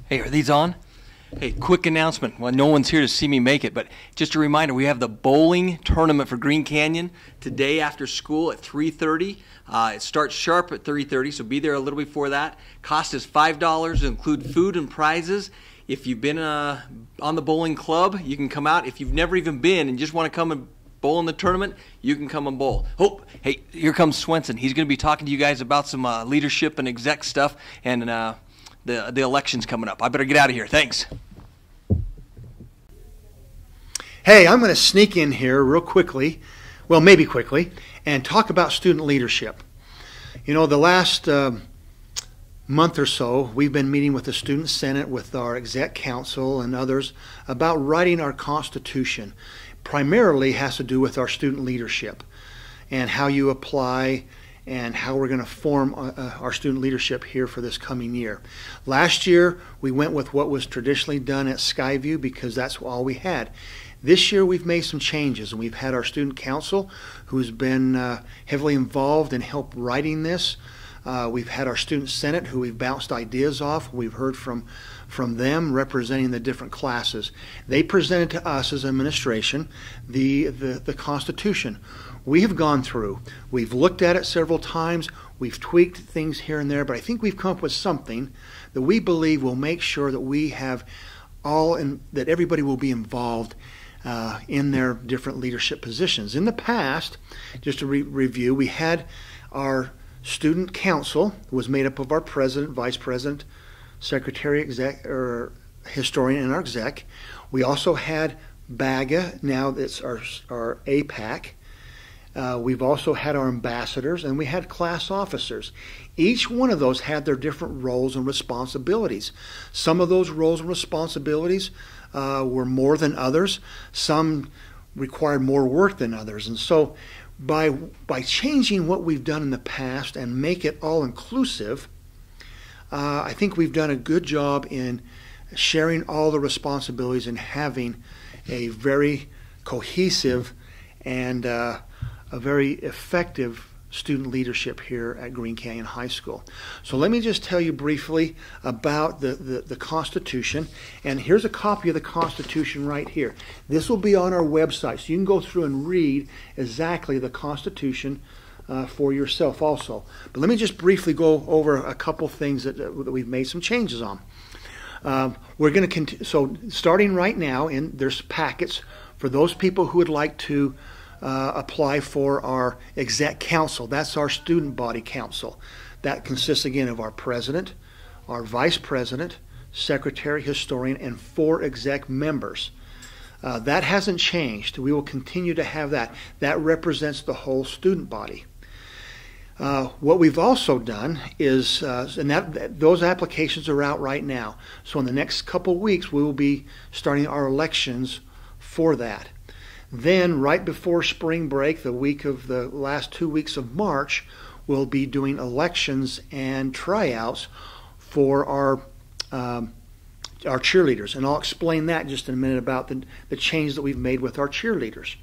Hey, are these on? Hey, quick announcement. Well, no one's here to see me make it, but just a reminder, we have the bowling tournament for Green Canyon today after school at 3:30. It starts sharp at 3:30, so be there a little before that. Cost is $5 to include food and prizes. If you've been on the bowling club, you can come out. If you've never even been and just want to come and bowl in the tournament, you can come and bowl. Oh, hey, here comes Swenson. He's going to be talking to you guys about some leadership and exec stuff, and the election's coming up. I better get out of here. Thanks. Hey, I'm going to sneak in here real quickly, well, maybe quickly, and talk about student leadership. You know, the last month or so, we've been meeting with the Student Senate, with our exec council and others about writing our Constitution. Primarily has to do with our student leadership and how you apply and how we're going to form our student leadership here for this coming year. Last year, we went with what was traditionally done at Skyview because that's all we had. This year, we've made some changes, and we've had our student council, who's been heavily involved in help writing this. We've had our student senate, who we've bounced ideas off. We've heard from them representing the different classes. They presented to us as administration the Constitution. We have gone through. We've looked at it several times. We've tweaked things here and there, but I think we've come up with something that we believe will make sure that we have that everybody will be involved in their different leadership positions. In the past, just to review, we had our student council was made up of our president, vice president, secretary, exec, or historian, and our exec. We also had BAGA, now it's our APAC. We've also had our ambassadors, and we had class officers. Each one of those had their different roles and responsibilities. Some of those roles and responsibilities were more than others. Some required more work than others. And so by changing what we've done in the past and make it all-inclusive, I think we've done a good job in sharing all the responsibilities and having a very cohesive and a very effective student leadership here at Green Canyon High School. So let me just tell you briefly about the Constitution. And here's a copy of the Constitution right here. This will be on our website, so you can go through and read exactly the Constitution for yourself also. But let me just briefly go over a couple things that we've made some changes on. We're going to so starting right now, there's packets for those people who would like to apply for our exec council. That's our student body council. That consists again of our president, our vice president, secretary, historian, and 4 exec members. That hasn't changed. We will continue to have that. That represents the whole student body. What we've also done is, those applications are out right now. So in the next couple weeks, we will be starting our elections for that. Then, right before spring break, the last 2 weeks of March, we'll be doing elections and tryouts for our cheerleaders. And I'll explain that in just a minute about the change that we've made with our cheerleaders.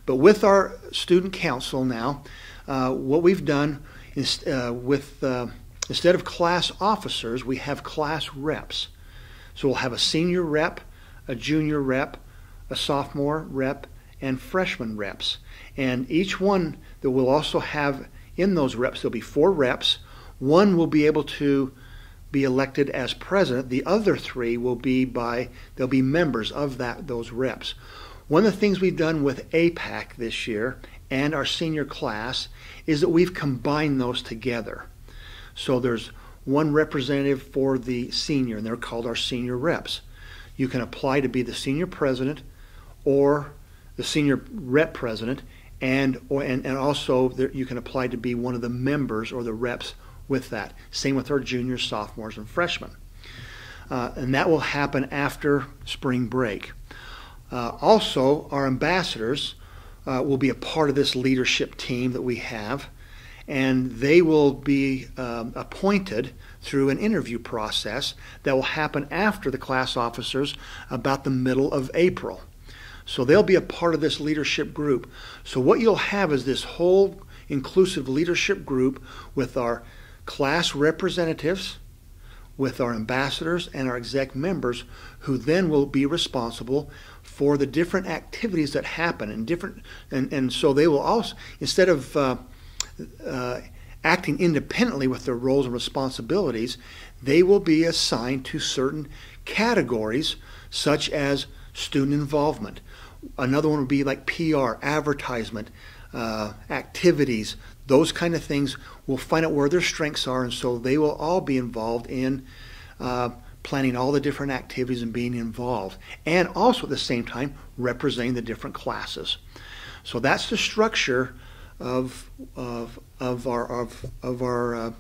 But with our student council now, what we've done is instead of class officers, we have class reps. So we'll have a senior rep, a junior rep, a sophomore rep, and freshman reps. And each one that we'll also have in those reps, there'll be 4 reps. One will be able to be elected as president. The other 3 will be they'll be members of those reps. One of the things we've done with APAC this year and our senior class is that we've combined those together. So there's one representative for the senior, and they're called our senior reps. You can apply to be the senior president or the senior rep president, and also you can apply to be one of the members or the reps with that. Same with our juniors, sophomores, and freshmen. And that will happen after spring break. Also, our ambassadors will be a part of this leadership team that we have, and they will be appointed through an interview process that will happen after the class officers about the middle of April. So they'll be a part of this leadership group. So what you'll have is this whole inclusive leadership group with our class representatives, with our ambassadors and our exec members, who then will be responsible for the different activities that happen and so they will also, instead of acting independently with their roles and responsibilities, they will be assigned to certain categories such as student involvement. Another one would be like PR, advertisement, activities, those kind of things. We'll find out where their strengths are, and so they will all be involved in planning all the different activities and being involved, and also at the same time representing the different classes. So that's the structure of our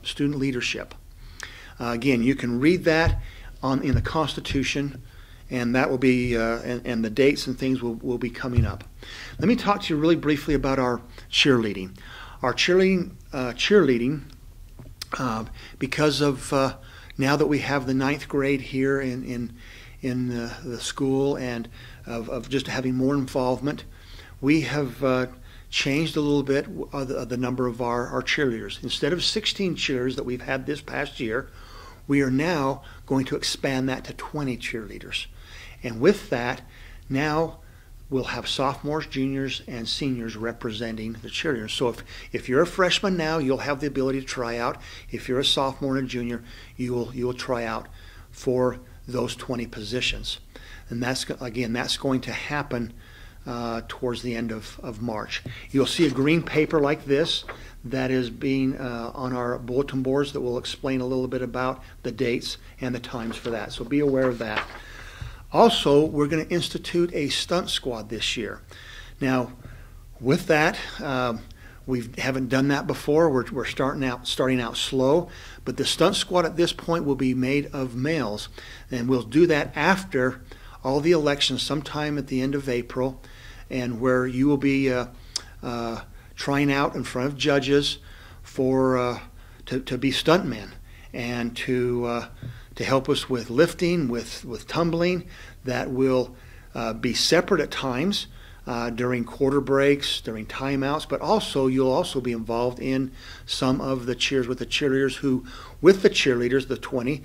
student leadership. Again, you can read that in the Constitution, and that will be and the dates and things will be coming up. Let me talk to you really briefly about our cheerleading. Our cheerleading, because of now that we have the 9th grade here in the school, and of just having more involvement, we have changed a little bit the number of our cheerleaders. Instead of 16 cheerleaders that we've had this past year, we are now going to expand that to 20 cheerleaders. And with that, now we'll have sophomores, juniors, and seniors representing the cheerleaders. So if you're a freshman now, you'll have the ability to try out. If you're a sophomore and a junior, you will try out for those 20 positions. And that's going to happen towards the end of March. You'll see a green paper like this that is being on our bulletin boards that will explain a little bit about the dates and the times for that. So be aware of that. Also, we're going to institute a stunt squad this year. Now, with that, we haven't done that before. We're starting out slow, but the stunt squad at this point will be made of males, and we'll do that after all the elections, sometime at the end of April, and where you will be trying out in front of judges to be stuntmen and to help us with lifting, with tumbling. That will be separate at times during quarter breaks, during timeouts, but also you'll also be involved in some of the cheers with the cheerleaders with the cheerleaders, the 20.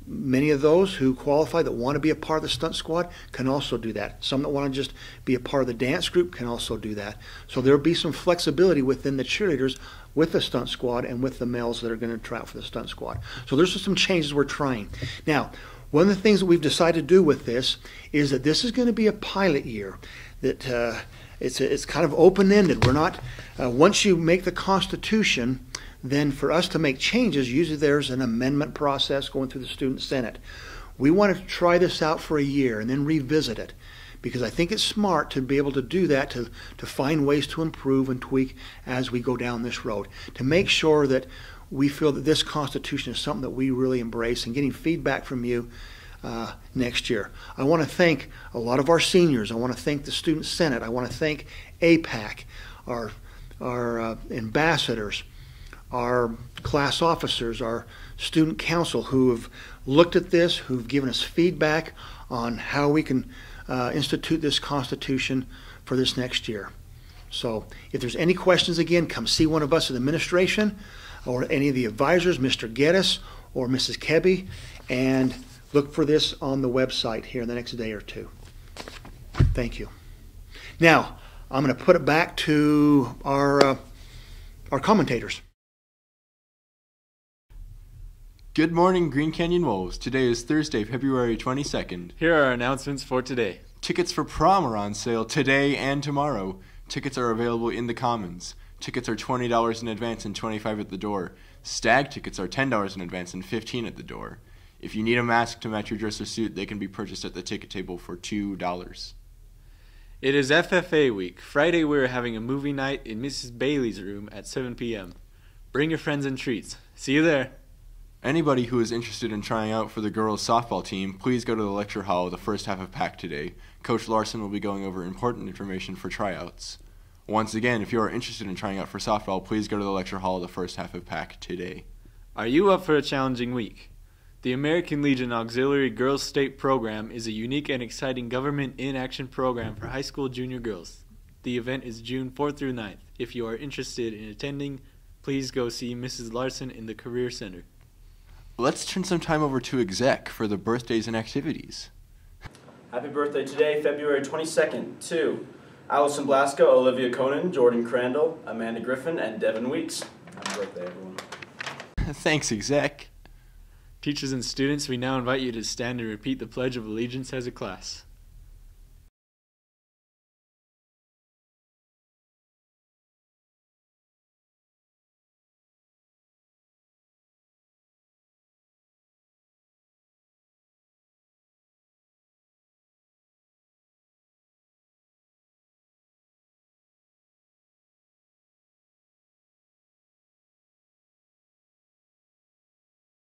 Many of those who qualify that want to be a part of the stunt squad can also do that. Some that want to just be a part of the dance group can also do that. So there will be some flexibility within the cheerleaders with the stunt squad and with the males that are going to try out for the stunt squad. So there's just some changes we're trying. Now, one of the things that we've decided to do with this is that this is going to be a pilot year. That it's kind of open-ended. We're not once you make the Constitution, then for us to make changes, usually there's an amendment process going through the Student Senate. We want to try this out for a year and then revisit it, because I think it's smart to be able to do that, to find ways to improve and tweak as we go down this road, to make sure that we feel that this Constitution is something that we really embrace, and getting feedback from you next year. I want to thank a lot of our seniors. I want to thank the Student Senate. I want to thank APAC, our ambassadors, our class officers, our student council, who have looked at this, who've given us feedback on how we can institute this Constitution for this next year. So if there's any questions, again, come see one of us in administration or any of the advisors, Mr. Geddes or Mrs. Kebby, and look for this on the website here in the next day or two. Thank you. Now, I'm going to put it back to our commentators. Good morning, Green Canyon Wolves. Today is Thursday, February 22nd. Here are our announcements for today. Tickets for prom are on sale today and tomorrow. Tickets are available in the Commons. Tickets are $20 in advance and $25 at the door. Stag tickets are $10 in advance and $15 at the door. If you need a mask to match your dress or suit, they can be purchased at the ticket table for $2. It is FFA week. Friday we are having a movie night in Mrs. Bailey's room at 7 p.m. Bring your friends and treats. See you there. Anybody who is interested in trying out for the girls' softball team, please go to the lecture hall the first half of PAC today. Coach Larson will be going over important information for tryouts. Once again, if you are interested in trying out for softball, please go to the lecture hall the first half of PAC today. Are you up for a challenging week? The American Legion Auxiliary Girls State Program is a unique and exciting government in-action program for high school junior girls. The event is June 4th through 9th. If you are interested in attending, please go see Mrs. Larson in the Career Center. Let's turn some time over to exec for the birthdays and activities. Happy birthday today, February 22nd, to Allison Blasco, Olivia Conan, Jordan Crandall, Amanda Griffin, and Devin Weeks. Happy birthday, everyone. Thanks, exec. Teachers and students, we now invite you to stand and repeat the Pledge of Allegiance as a class.